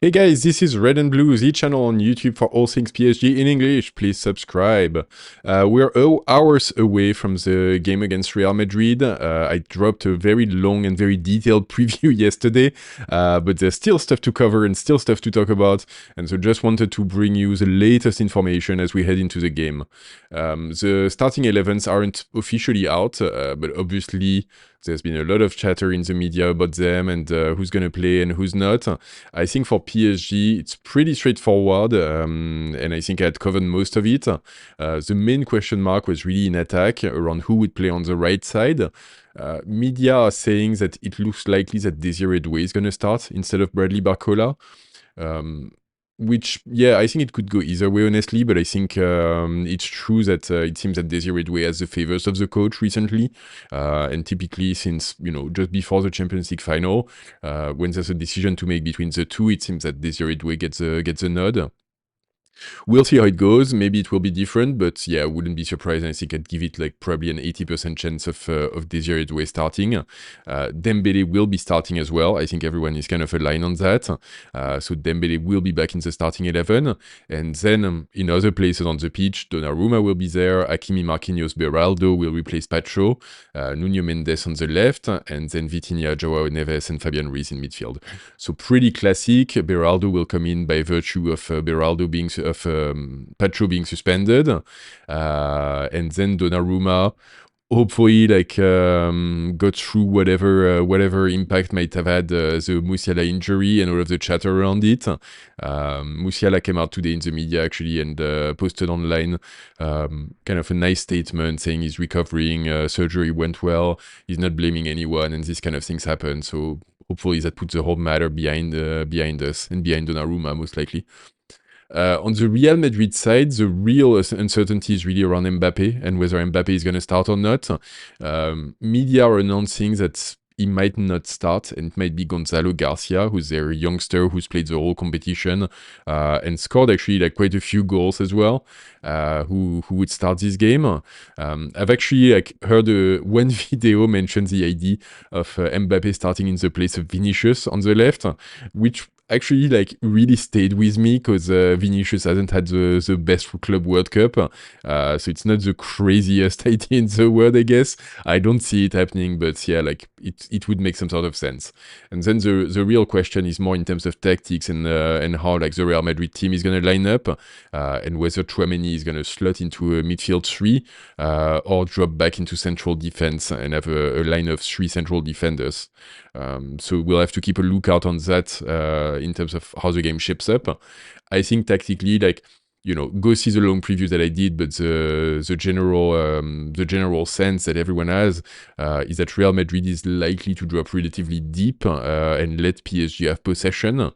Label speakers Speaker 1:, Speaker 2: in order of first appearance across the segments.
Speaker 1: Hey guys, this is Red and Blue, the channel on YouTube for all things PSG in English. Please subscribe. We're hours away from the game against Real Madrid. I dropped a very long and very detailed preview yesterday, but there's still stuff to cover and still stuff to talk about, and so just wanted to bring you the latest information as we head into the game. The starting 11s aren't officially out, but obviously there's been a lot of chatter in the media about them and who's going to play and who's not. I think for PSG, it's pretty straightforward, and I think I had covered most of it. The main question mark was really in attack, around who would play on the right side. Media are saying that it looks likely that Desiré Doué is going to start instead of Bradley Barcola. Which, yeah, I think it could go either way, honestly, but I think it's true that it seems that Desiré Doué has the favors of the coach recently, and typically since, just before the Champions League final, when there's a decision to make between the two, it seems that Desiré Doué gets a nod. We'll see how it goes. Maybe it will be different, but yeah, I wouldn't be surprised. I think I'd give it like probably an 80% chance of Desiré Doué starting. Dembélé will be starting as well. I think everyone is kind of aligned on that. So Dembélé will be back in the starting 11. And then in other places on the pitch, Donnarumma will be there. Hakimi, Marquinhos, Beraldo will replace Pacho. Nuno, Mendes on the left. And then Vitinha, Joao, Neves, and Fabián in midfield. So pretty classic. Beraldo will come in by virtue of Beraldo being Pacho being suspended, and then Donnarumma hopefully got through whatever impact might have had the Musiala injury and all of the chatter around it. Musiala came out today in the media actually and posted online kind of a nice statement saying he's recovering, surgery went well, he's not blaming anyone, and these kind of things happen. So hopefully that puts the whole matter behind us and behind Donnarumma most likely. On the Real Madrid side, the real uncertainty is really around Mbappe and whether Mbappe is going to start or not. Media are announcing that he might not start, and it might be Gonzalo Garcia, who's their youngster who's played the whole competition and scored actually like quite a few goals as well, who would start this game. I've actually heard one video mention the idea of Mbappe starting in the place of Vinicius on the left, which actually really stayed with me because Vinicius hasn't had the best Club World Cup, so it's not the craziest idea in the world, I guess. I don't see it happening, but yeah, it would make some sort of sense. And then the real question is more in terms of tactics and how the Real Madrid team is going to line up, and whether Tchouaméni is going to slot into a midfield three or drop back into central defense and have a line of three central defenders. So we'll have to keep a lookout on that in terms of how the game shapes up. I think tactically, go see the long preview that I did, but the general sense that everyone has is that Real Madrid is likely to drop relatively deep and let PSG have possession.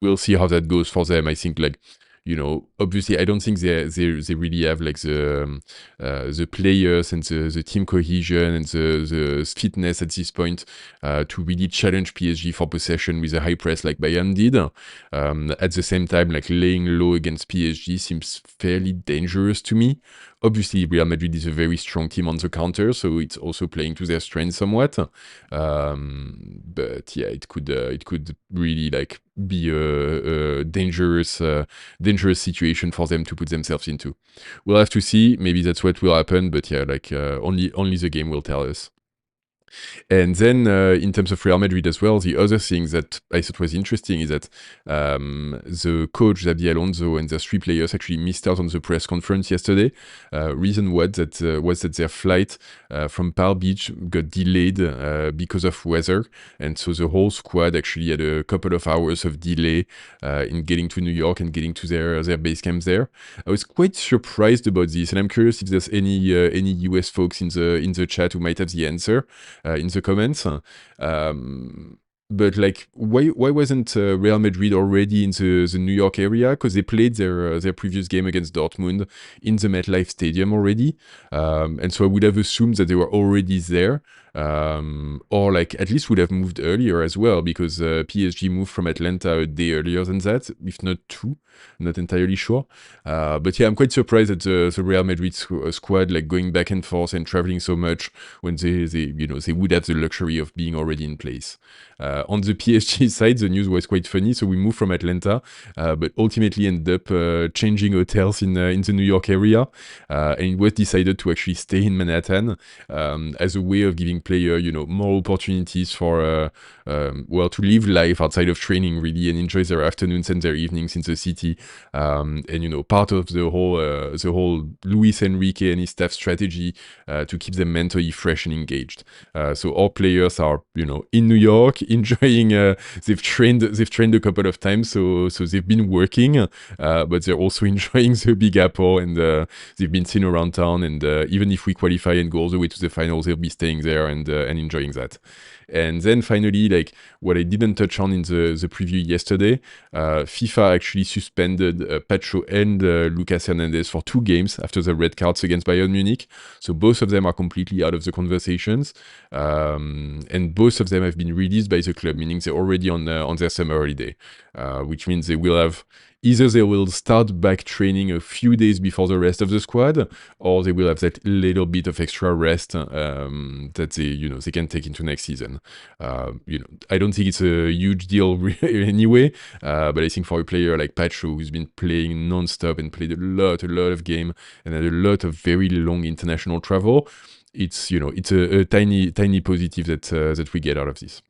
Speaker 1: We'll see how that goes for them. I think obviously I don't think they really have the players and the team cohesion and the fitness at this point to really challenge PSG for possession with a high press like Bayern did. At the same time, laying low against PSG seems fairly dangerous to me. Obviously, Real Madrid is a very strong team on the counter, so it's also playing to their strength somewhat. But yeah, it could really be a dangerous situation for them to put themselves into. We'll have to see. Maybe that's what will happen. But yeah, only the game will tell us. And then in terms of Real Madrid as well, the other thing that I thought was interesting is that the coach Xabi Alonso and their three players actually missed out on the press conference yesterday. Reason was that their flight from Palm Beach got delayed because of weather, and so the whole squad actually had a couple of hours of delay in getting to New York and getting to their base camp there. I was quite surprised about this, and I'm curious if there's any US folks in the chat who might have the answer in the comments. But why wasn't Real Madrid already in the New York area? Because they played their previous game against Dortmund in the MetLife Stadium already, and so I would have assumed that they were already there. or like at least would have moved earlier as well, because PSG moved from Atlanta a day earlier than that, if not two. Not entirely sure. But yeah, I'm quite surprised at the Real Madrid squad, like going back and forth and traveling so much when they would have the luxury of being already in place. On the PSG side, the news was quite funny. So we moved from Atlanta, but ultimately ended up changing hotels in the New York area, and it was decided to actually stay in Manhattan as a way of giving player, more opportunities for to live life outside of training really and enjoy their afternoons and their evenings in the city. And part of the whole Luis Enrique and his staff strategy to keep them mentally fresh and engaged. So all players are in New York enjoying. They've trained a couple of times, so they've been working, but they're also enjoying the Big Apple, and they've been seen around town. And even if we qualify and go all the way to the finals, they'll be staying there and enjoying that. And then finally, like what I didn't touch on in the preview yesterday, FIFA actually suspended Pacho and Lucas Hernandez for 2 games after the red cards against Bayern Munich. So both of them are completely out of the conversations, and both of them have been released by the club, meaning they're already on their summer holiday, which means they will start back training a few days before the rest of the squad, or they will have that little bit of extra rest that they can take into next season. I don't think it's a huge deal anyway, but I think for a player like Pacho, who's been playing non-stop and played a lot of game and had a lot of very long international travel, it's a tiny positive that we get out of this.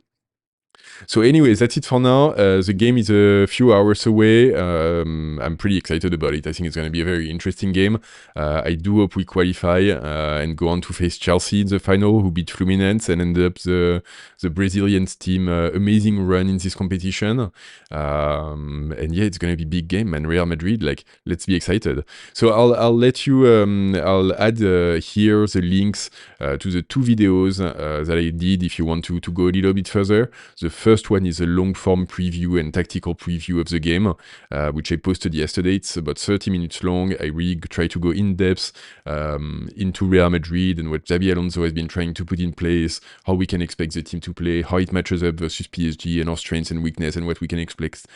Speaker 1: So anyways, that's it for now. The game is a few hours away. I'm pretty excited about it. I think it's going to be a very interesting game. I do hope we qualify and go on to face Chelsea in the final, who beat Fluminense and end up the Brazilians team amazing run in this competition. And yeah, it's going to be big game, man. Real Madrid, like, let's be excited. So I'll let you, I'll add here the links to the 2 videos that I did if you want to go a little bit further. The first one is a long-form preview and tactical preview of the game, which I posted yesterday. It's about 30 minutes long. I really try to go in-depth into Real Madrid and what Xabi Alonso has been trying to put in place, how we can expect the team to play, how it matches up versus PSG, and our strengths and weakness, and what we can expect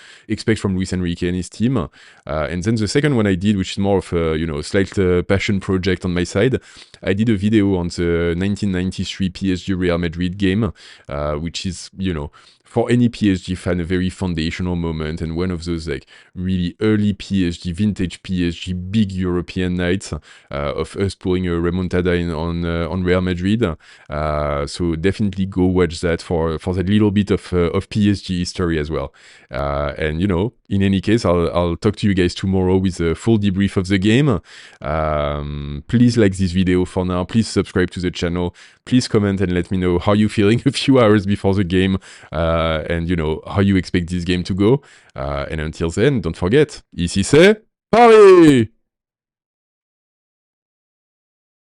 Speaker 1: from Luis Enrique and his team. And then the second one I did, which is more of a slight passion project on my side, I did a video on the 1993 PSG Real Madrid game, which is, for any PSG fan, a very foundational moment and one of those like really early PSG, vintage PSG, big European nights of us pulling a remontada on Real Madrid. So definitely go watch that for that little bit of PSG history as well. And in any case, I'll talk to you guys tomorrow with a full debrief of the game. Please like this video for now. Please subscribe to the channel. Please comment and let me know how you're feeling a few hours before the game, and how you expect this game to go. And until then, don't forget, ici c'est Paris!